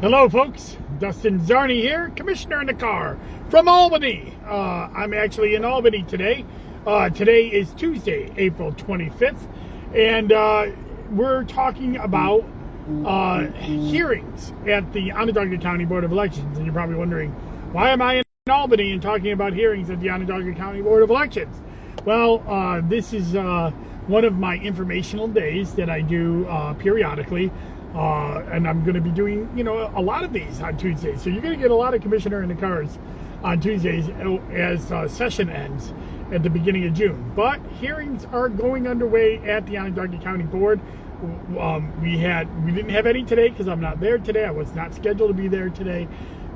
Hello folks, Dustin Zarni here, Commissioner in the Car from Albany. I'm actually in Albany today. Today is Tuesday, April 25th, and we're talking about hearings at the Onondaga County Board of Elections. And you're probably wondering, why am I in Albany and talking about hearings at the Onondaga County Board of Elections? Well, this is one of my informational days that I do periodically. And I'm going to be doing, a lot of these on Tuesdays. So you're going to get a lot of Commissioner in the Cars on Tuesdays as session ends at the beginning of June. But hearings are going underway at the Onondaga County Board. We didn't have any today because I'm not there today. I was not scheduled to be there today.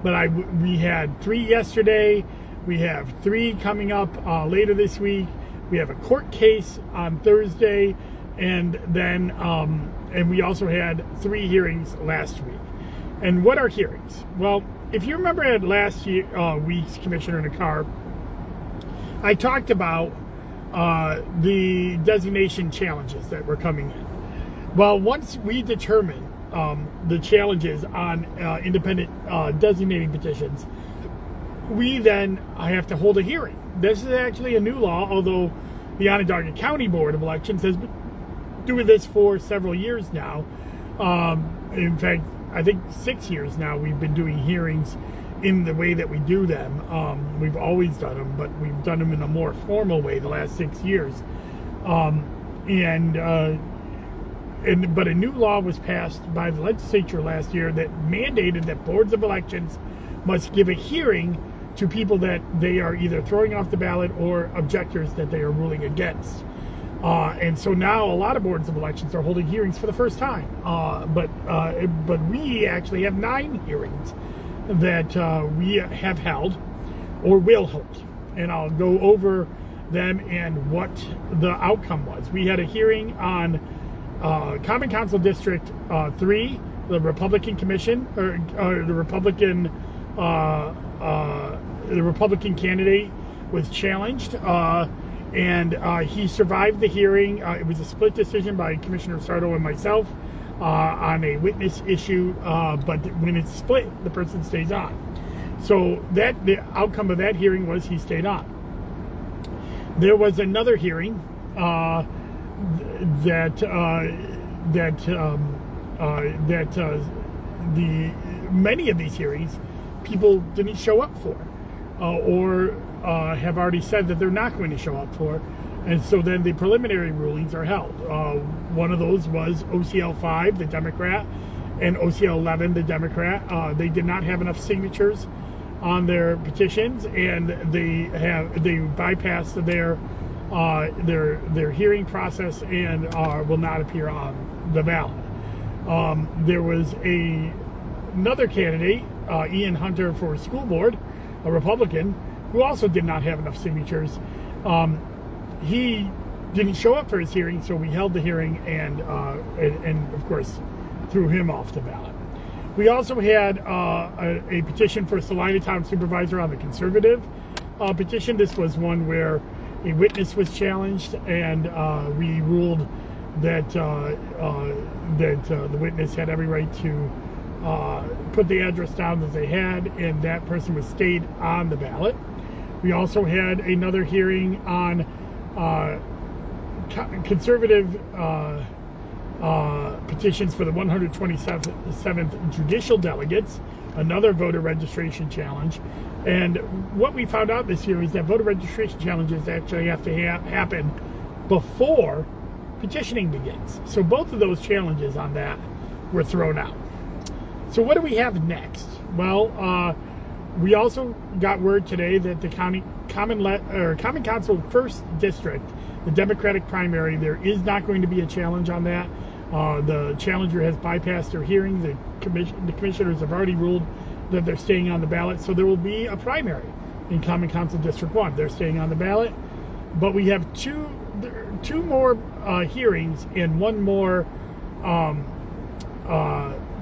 But we had 3 yesterday. We have 3 coming up later this week. We have a court case on Thursday. And then and we also had 3 hearings last week. And what are hearings? Well, if you remember at last week's Commissioner in the Car, I talked about the designation challenges that were coming in. Well, once we determine the challenges on independent designating petitions, we then have to hold a hearing. This is actually a new law, although the Onondaga County Board of Elections has been doing this for several years now. In fact, I think 6 years now we've been doing hearings in the way that we do them. We've always done them, but we've done them in a more formal way the last 6 years. But a new law was passed by the legislature last year that mandated that boards of elections must give a hearing to people that they are either throwing off the ballot or objectors that they are ruling against. And so now a lot of boards of elections are holding hearings for the first time. But we actually have 9 hearings that we have held or will hold. And I'll go over them and what the outcome was. We had a hearing on Common Council District 3, the Republican Commission, or the Republican candidate was challenged. And he survived the hearing. It was a split decision by Commissioner Sardo and myself on a witness issue. But when it's split, the person stays on. So the outcome of that hearing was he stayed on. There was another hearing many of these hearings people didn't show up for, or have already said that they're not going to show up for, and so then the preliminary rulings are held. One of those was OCL 5, the Democrat, and OCL 11, the Democrat. They did not have enough signatures on their petitions, and they bypassed their hearing process and will not appear on the ballot. There was another candidate, Ian Hunter, for school board, a Republican, who also did not have enough signatures. He didn't show up for his hearing, so we held the hearing and of course threw him off the ballot. We also had a petition for Salina Town Supervisor on the conservative petition. This was one where a witness was challenged, and we ruled that the witness had every right to put the address down that they had, and that person was stayed on the ballot. We also had another hearing on conservative petitions for the 127th judicial delegates, another voter registration challenge. And what we found out this year is that voter registration challenges actually have to happen before petitioning begins. So both of those challenges on that were thrown out. So what do we have next? Well, we also got word today that the Common Council 1st District, the Democratic primary, there is not going to be a challenge on that. The challenger has bypassed their hearing. The commissioners have already ruled that they're staying on the ballot. So there will be a primary in Common Council District 1. They're staying on the ballot. But we have two more hearings and one more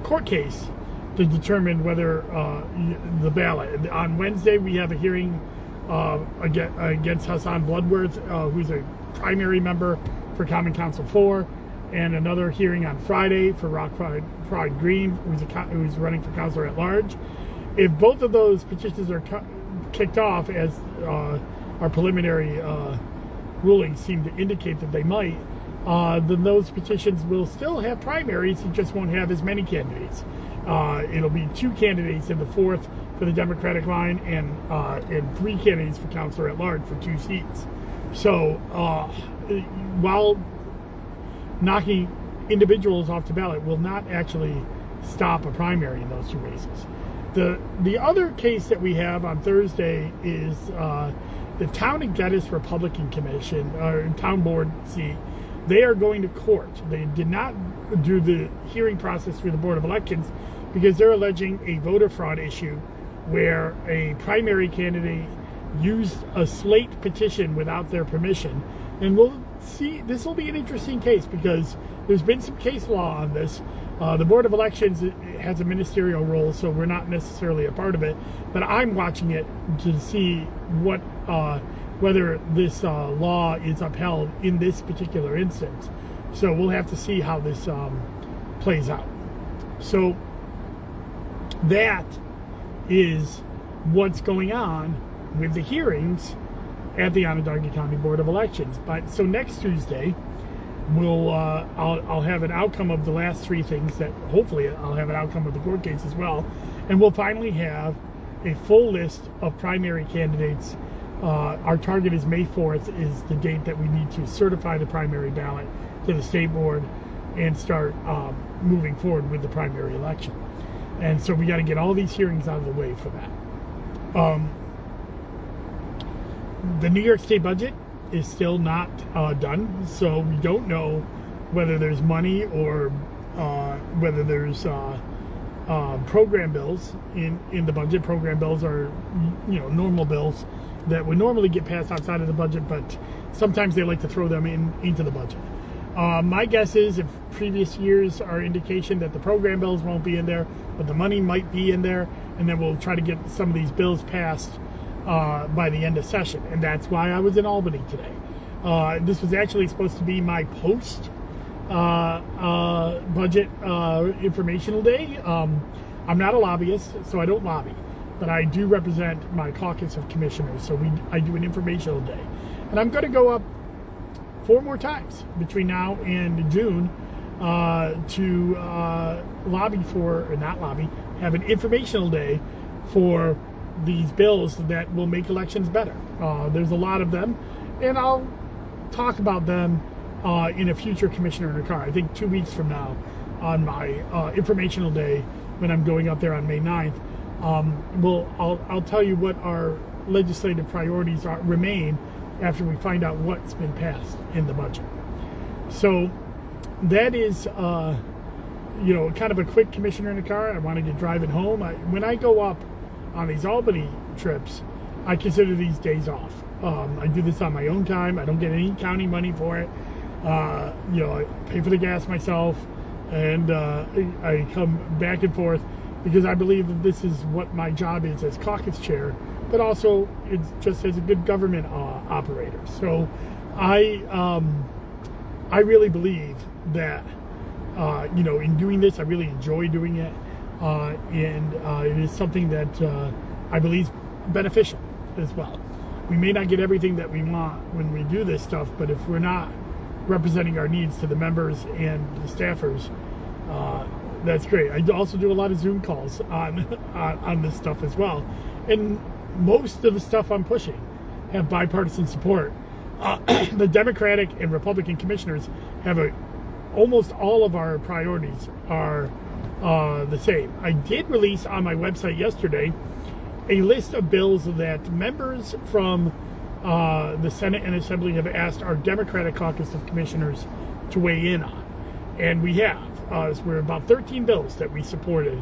court case to determine whether the ballot. On Wednesday, we have a hearing against Hassan Bloodworth, who's a primary member for Common Council 4, and another hearing on Friday for Pride Green, who's running for councilor at large. If both of those petitions are kicked off, as our preliminary rulings seem to indicate that they might, then those petitions will still have primaries. It just won't have as many candidates. It'll be 2 candidates in the 4th for the Democratic line, and 3 candidates for councilor at large for 2 seats. So while knocking individuals off the ballot will not actually stop a primary in those 2 races. The other case that we have on Thursday is the Town and Geddes Republican Commission, or Town Board seat. They are going to court. They did not do the hearing process through the Board of Elections because they're alleging a voter fraud issue where a primary candidate used a slate petition without their permission. And we'll see, this will be an interesting case because there's been some case law on this. The Board of Elections has a ministerial role, so we're not necessarily a part of it, but I'm watching it to see what whether this law is upheld in this particular instance. So we'll have to see how this plays out. So that is what's going on with the hearings at the Onondaga County Board of Elections. But so next Tuesday, I'll have an outcome of the last 3 things. That hopefully I'll have an outcome of the court case as well, and we'll finally have a full list of primary candidates. Our target is May 4th is the date that we need to certify the primary ballot to the state board and start moving forward with the primary election. And so we got to get all these hearings out of the way for that. The New York State budget is still not done, so we don't know whether there's money or whether there's program bills in the budget. Program bills are, normal bills that would normally get passed outside of the budget, but sometimes they like to throw them into the budget. My guess is, if previous years are indication that the program bills won't be in there, but the money might be in there, and then we'll try to get some of these bills passed by the end of session. And that's why I was in Albany today. This was actually supposed to be my post budget informational day. I'm not a lobbyist, so I don't lobby, but I do represent my caucus of commissioners, so I do an informational day. And I'm going to go up 4 more times between now and June to lobby for, or not lobby, have an informational day for these bills that will make elections better. There's a lot of them, and I'll talk about them in a future Commissioner in a Car. I think 2 weeks from now on my informational day when I'm going up there on May 9th. I'll tell you what our legislative priorities remain after we find out what's been passed in the budget. So that is kind of a quick Commissioner in a Car. I wanted to drive it home. When I go up on these Albany trips, I consider these days off. I do this on my own time. I don't get any county money for it. I pay for the gas myself, and I come back and forth because I believe that this is what my job is as caucus chair, but also it's just as a good government operator. So I really believe that in doing this, I really enjoy doing it, and it is something that I believe is beneficial as well. We may not get everything that we want when we do this stuff, but if we're not representing our needs to the members and the staffers, that's great. I also do a lot of Zoom calls on this stuff as well, and most of the stuff I'm pushing have bipartisan support. The Democratic and Republican commissioners have almost all of our priorities are the same. I did release on my website yesterday a list of bills that members from the Senate and Assembly have asked our Democratic caucus of commissioners to weigh in on, and we have. So we're about 13 bills that we supported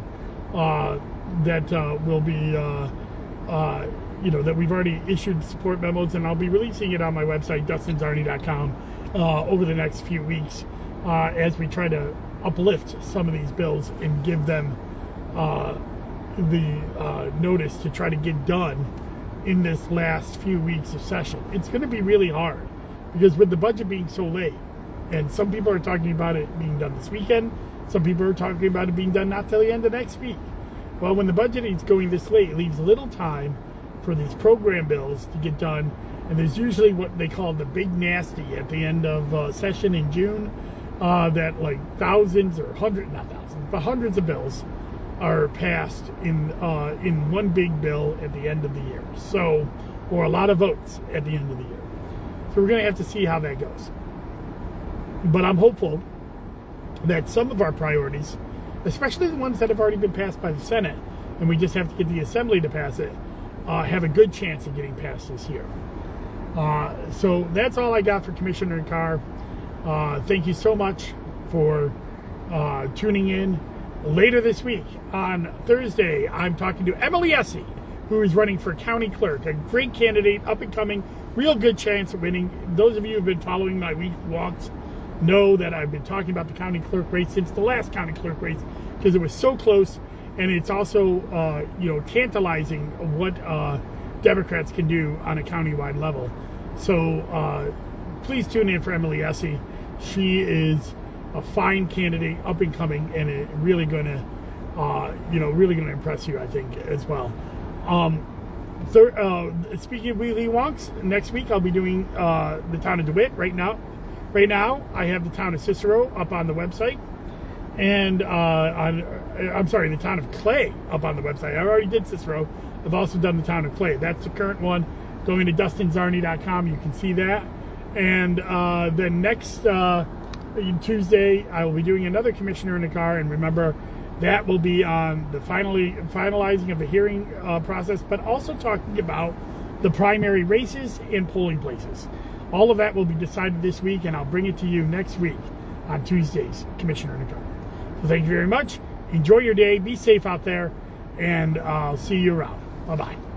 that will be, that we've already issued support memos, and I'll be releasing it on my website, DustinZarni.com, over the next few weeks as we try to uplift some of these bills and give them the notice to try to get done in this last few weeks of session. It's going to be really hard because with the budget being so late, and some people are talking about it being done this weekend, Some people are talking about it being done not till the end of next week. Well, when the budgeting is going this late, it leaves little time for these program bills to get done. And there's usually what they call the big nasty at the end of session in June, that like thousands or not thousands, but hundreds of bills are passed in one big bill at the end of the year. So, or a lot of votes at the end of the year. So we're going to have to see how that goes. But I'm hopeful that some of our priorities, especially the ones that have already been passed by the Senate, and we just have to get the Assembly to pass it, have a good chance of getting passed this year. So that's all I got for Commissioner Carr. Thank you so much for tuning in. Later this week, on Thursday, I'm talking to Emily Essie, who is running for county clerk, a great candidate, up and coming, real good chance of winning. Those of you who have been following my week walks know that I've been talking about the county clerk race since the last county clerk race, because it was so close, and it's also tantalizing what Democrats can do on a countywide level. So please tune in for Emily Essie. She is a fine candidate, up and coming, and it really gonna impress you, I think, as well. Speaking of Wheelie Wonks, next week I'll be doing the town of DeWitt. Right now I have the town of Cicero up on the website, and the town of Clay up on the website. I already did Cicero. I've also done the town of Clay. That's the current one. Going to DustinZarny.com, you can see that. And then next Tuesday, I will be doing another Commissioner in a Car, and remember, that will be on the finalizing of the hearing process, but also talking about the primary races and polling places. All of that will be decided this week, and I'll bring it to you next week on Tuesday's Commissioner in a Car. So thank you very much. Enjoy your day. Be safe out there, and I'll see you around. Bye-bye.